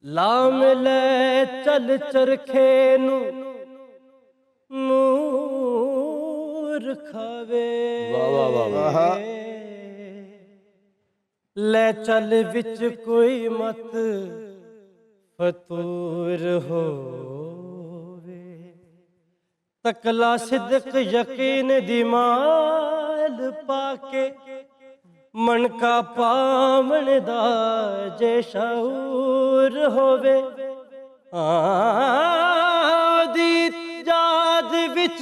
ਲਾਮ ਲੈ ਚੱਲ ਚਰਖੇ ਨੂੰ ਨੂਰ ਖਾਵੇ। ਵਾਹ ਵਾਹ ਵਾਹ ਵਾਹ। ਲੈ ਚੱਲ ਵਿੱਚ ਕੋਈ ਮਤ ਫਤੂਰ ਹੋਵੇ। ਤਕਲਾ ਸਿਦਕ ਯਕੀਨ ਦੀ ਮਾਲ ਪਾ ਕੇ ਮਣਕਾ ਪਾਵਣ ਦਾ ਜੇ ਸ਼ਊਰ ਹੋਵੇ। ਦੀ ਯਾਦ ਵਿੱਚ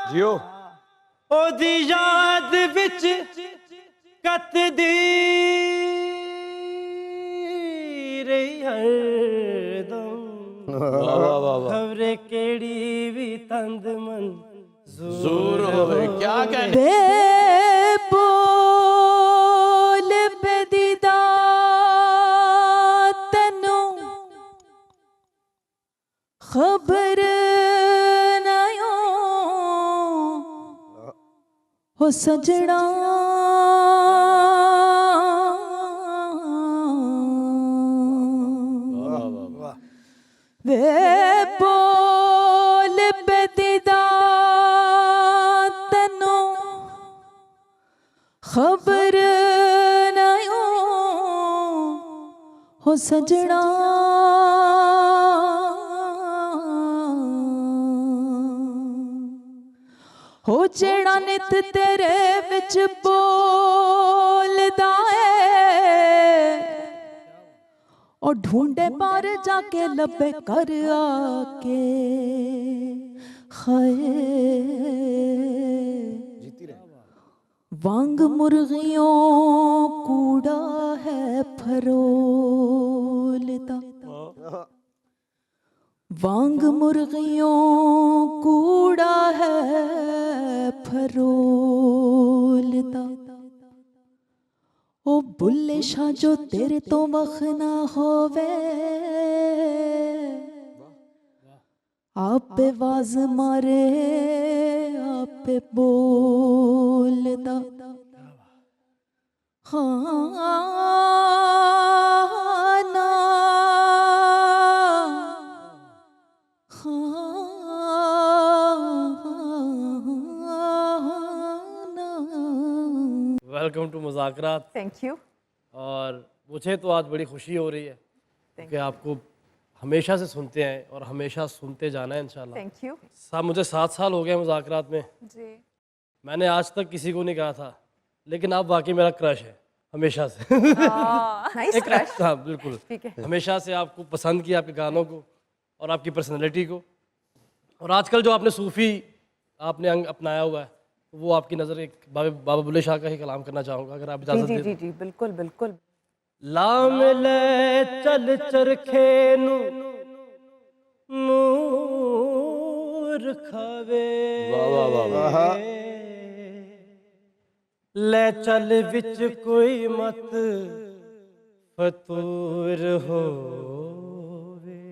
जियो ओदी याद विच कतदी रही हरदम। खबरे केड़ी भी तंद मन जोर होवे। क्या कहने बेबोल बेदीदा तनु खबर हो सजड़ा वे बोल बेदीदा तनु खबर नहीं हो सजड़ा। हो जेड़ा नित तेरे विच बोलदा है और ढूंढे पार जाके लबे कर आके खाए। वांग मुर्गियों कूड़ा है फरोलदा। वांग मुर्गियों कूड़ा है फरोलदा। ओ बुल्ले शाह जो तेरे तो वख ना होवे आपे वाज मारे आपे बोलदा। हाँ ना वेलकम टू मुज़ाकरात। Thank you. और मुझे तो आज बड़ी खुशी हो रही है क्योंकि आपको हमेशा से सुनते हैं और हमेशा सुनते जाना है इंशाल्लाह। Thank you. साहब मुझे 7 साल हो गए मुज़ाकरात में। जी मैंने आज तक किसी को नहीं कहा था लेकिन आप वाकई मेरा क्रश है हमेशा से। Nice crush. हाँ बिल्कुल ठीक है। हमेशा से आपको पसंद किया, आपके गानों को और आपकी पर्सनैलिटी को। और आजकल जो आपने सूफ़ी आपने अंग अपनाया हुआ है वो आपकी नज़र एक बाबा बुल्ले शाह का ही कलाम करना चाहूँगा अगर आप इजाज़त जी दें। जी जी बिल्कुल बिल्कुल। लाम ले चल चरखे नूर खावे। वाह वाह वाह वाह। ले चल विच कोई मत फतूर होवे।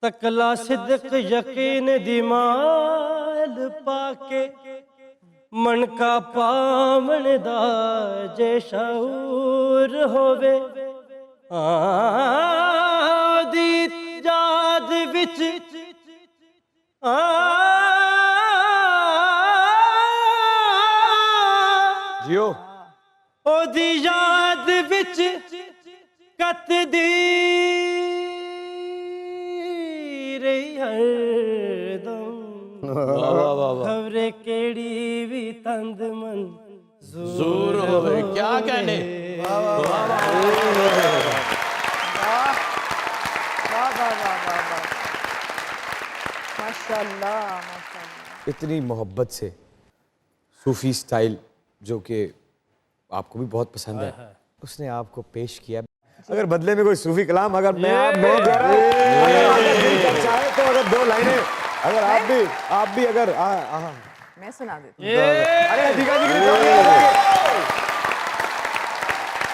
तकला सिदक यकीन दी माल पाके मणका पावण दा जे शऊर होवे। दी याद विच जियो ओदी याद विच कतदी रही हरदम। खबरे केड़ी भी तंद मन जोर होवे। क्या कहने माशाल्लाह माशाल्लाह। इतनी मोहब्बत से सूफी स्टाइल जो कि आपको भी बहुत पसंद है उसने आपको पेश किया। अगर बदले में कोई सूफी कलाम अगर मैं आप चाहे तो अगर 2 लाइनें अगर आप भी अगर मैं सुना देती हूँ। अरे अधिका जी के लिए तालियां बजाइए।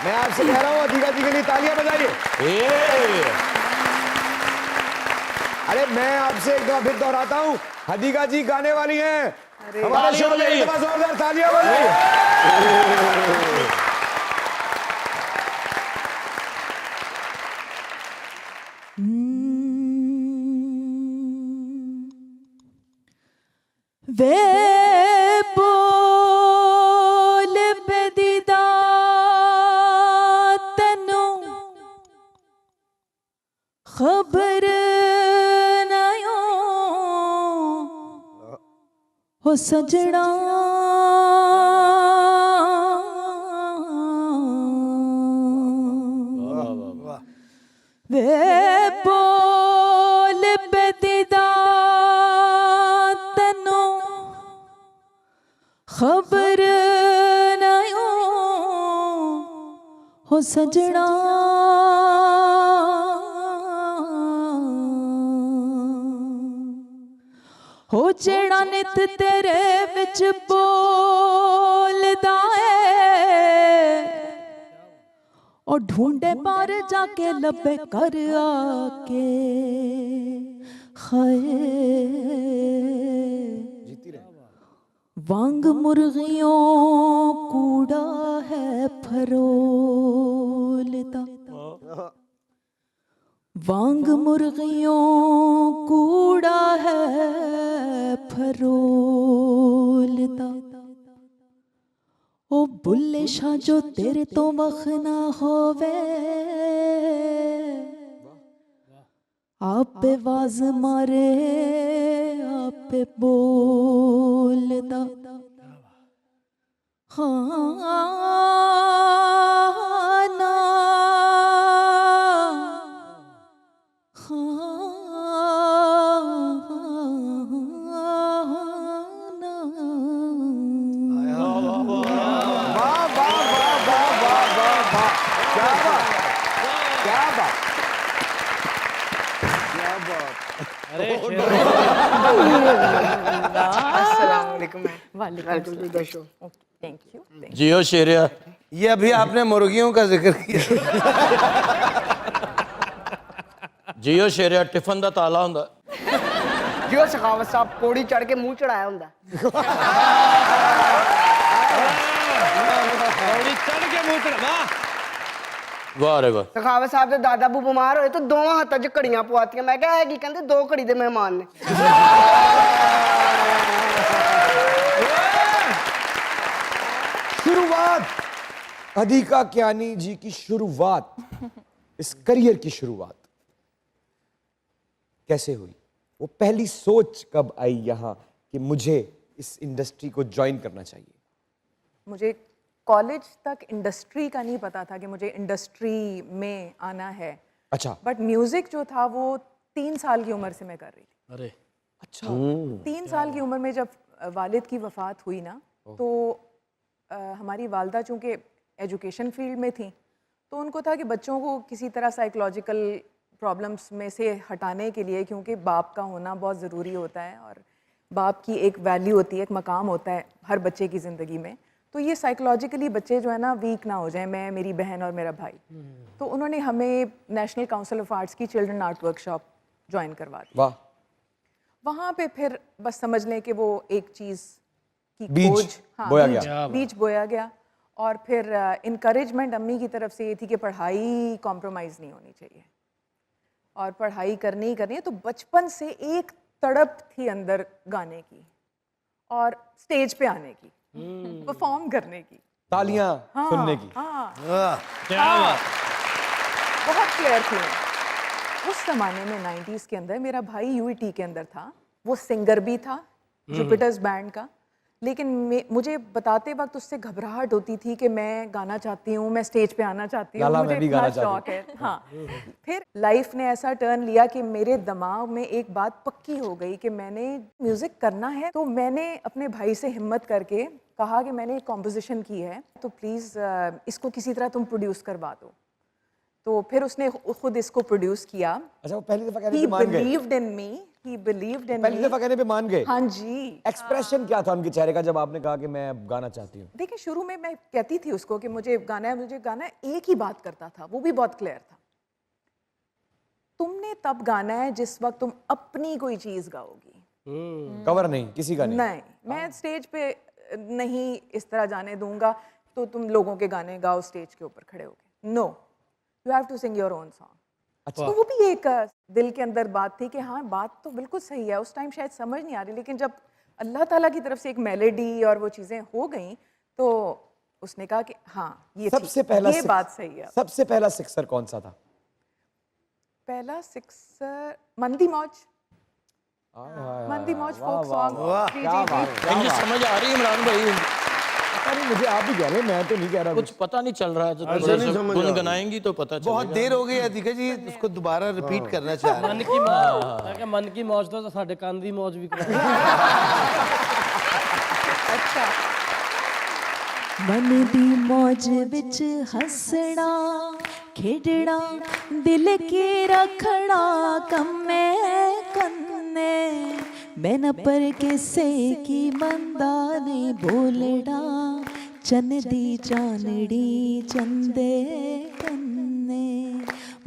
मैं आपसे कह रहा हूँ अधिका जी के लिए तालियां बजाइए। अरे मैं आपसे एक बार फिर दोहराता हूँ, हदीका जी गाने वाली हैं। हमारे शो में एक बार जोरदार तालियां बजाइए। वे बोल बेदीदा तैनू खबर नयो हो सजड़ा वे बोल बेदीदा तैनू खबर नयो हो सजड़ा हो जेड़ा नित तेरे विच बोलदा है और ढूंढे पार जाके लबे कर आके खाए वांग मुर्गियों कूड़ा है फरोलता वांग मुर्गियों कूड़ा है फरोलता ओ बुल्ले शाह जो तेरे तो वख ना होवे आप पे वाज मारे आप पे बोलदा हाँ ना थैंक यू जियो शेरिया, ये अभी आपने मुर्गियों का जिक्र किया। जियो शेरिया टिफन दा ताला हुंदा। जियो सखावत साहब पौड़ी चढ़ के मुंह चढ़ाया हुंदा। पौड़ी चढ़ के मुंह चढ़ा वाह रे वाह। सखावत साहब दे दादा बू बीमार होए तो दोवां हत्थां 'च घड़ियां पवातियां। मैं कहा की कहंदे दो घड़ी दे मेहमान ने। शुरुआत अदिका कियानी जी की शुरुआत, इस करियर की शुरुआत कैसे हुई? वो पहली सोच कब आई यहाँ कि मुझे इस इंडस्ट्री को ज्वाइन करना चाहिए? मुझे कॉलेज तक इंडस्ट्री का नहीं पता था कि मुझे इंडस्ट्री में आना है। अच्छा। बट म्यूजिक जो था वो 3 साल की उम्र से मैं कर रही थी। अरे अच्छा। 3 साल की उम्र में जब वालिद की वफ़ात हुई ना, तो हमारी वालदा चूँकि एजुकेशन फील्ड में थी, तो उनको था कि बच्चों को किसी तरह साइकोलॉजिकल प्रॉब्लम्स में से हटाने के लिए, क्योंकि बाप का होना बहुत ज़रूरी होता है और बाप की एक वैल्यू होती है, एक मकाम होता है हर बच्चे की ज़िंदगी में। तो ये साइकोलॉजिकली बच्चे जो है ना वीक ना हो जाएं, मैं, मेरी बहन और मेरा भाई। तो उन्होंने हमें नेशनल काउंसिल ऑफ आर्ट्स की चिल्ड्रन आर्ट वर्कशॉप ज्वाइन करवा दी। वाह। वहाँ पे फिर बस समझ लें कि वो एक चीज़ की बीज खोज, बोया बीज, गया। बीज बोया गया। और फिर इनकरेजमेंट अम्मी की तरफ से ये थी कि पढ़ाई कॉम्प्रोमाइज़ नहीं होनी चाहिए और पढ़ाई करनी ही करनी है। तो बचपन से एक तड़प थी अंदर गाने की और स्टेज पे आने की, परफॉर्म करने की, तालियां सुनने की। हाँ, क्या बात। बहुत क्लियर थी। उस जमाने में 90s के अंदर मेरा भाई यूईटी के अंदर था, वो सिंगर भी था जुपिटर्स बैंड का, लेकिन मुझे बताते वक्त उससे घबराहट होती थी कि मैं गाना चाहती हूँ, मैं स्टेज पे आना चाहती हूँ, मुझे इतना शौक है। हाँ, फिर लाइफ ने ऐसा टर्न लिया कि मेरे दिमाग में एक बात पक्की हो गई कि मैंने म्यूज़िक करना है। तो मैंने अपने भाई से हिम्मत करके कहा कि मैंने एक कॉम्पोजिशन की है, तो प्लीज़ इसको किसी तरह तुम प्रोड्यूस करवा दो। तो फिर उसने खुद इसको प्रोड्यूस किया। अच्छा, वो पहली दफा कहने पे मान गए? He believed in me. He believed in पहली me. दफा कहने पे मान गए? हाँ जी। एक्सप्रेशन क्या था उनके चेहरे का जब आपने कहा कि मैं अब गाना चाहती हूँ? देखिए, शुरू में मैं कहती थी उसको कि मुझे गाना है, मुझे गाना है, एक ही बात करता था, वो भी बहुत क्लियर था, तुमने तब गाना है जिस वक्त तुम अपनी कोई चीज गाओगी, कवर नहीं, किसी का नहीं। नहीं। मैं स्टेज पे नहीं इस तरह जाने दूंगा तो तुम लोगों के गाने गाओ स्टेज के ऊपर खड़े होके। No, you have to sing your own song. तो वो भी एक दिल के अंदर बात थी कि हाँ बात तो बिल्कुल सही है, उस टाइम शायद समझ नहीं आ रही, लेकिन जब अल्लाह ताला की तरफ से एक मेलोडी और वो चीज़ें हो गई तो उसने कहा कि हाँ ये सबसे ठीक, पहला ये बात सही है। सबसे पहला सिक्सर कौन सा था? पहला सिक्सर मंदी मौज, मंदी मौज फोक सॉन्ग। जी जी जी। मुझे समझ आ रही है इमरान भाई, अरे मुझे आप भी कह रहे हैं, मैं तो नहीं कह रहा कुछ पता नहीं चल रहा है, तो ऐसा थोड़ा नहीं सा समझ आ रहा। गुनगुनाएंगी तो पता चलेगा। बहुत देर हो गई है अधिका जी, उसको दोबारा रिपीट करना चाह रहे मन की मौज, मैं क्या मन की मौज तो साढ़े कान दी मौज भी करा। अच्छा, मन दी मौज विच हसना खेडना दिल के रखना कम्मे कन्ने मैं न पर किसे की बंदा ने बोलना चन दी चानड़ी चंदे कन्ने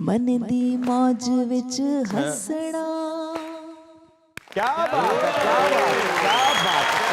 मन दी मौज विच हसना। क्या बात है, क्या बात है, क्या बात है।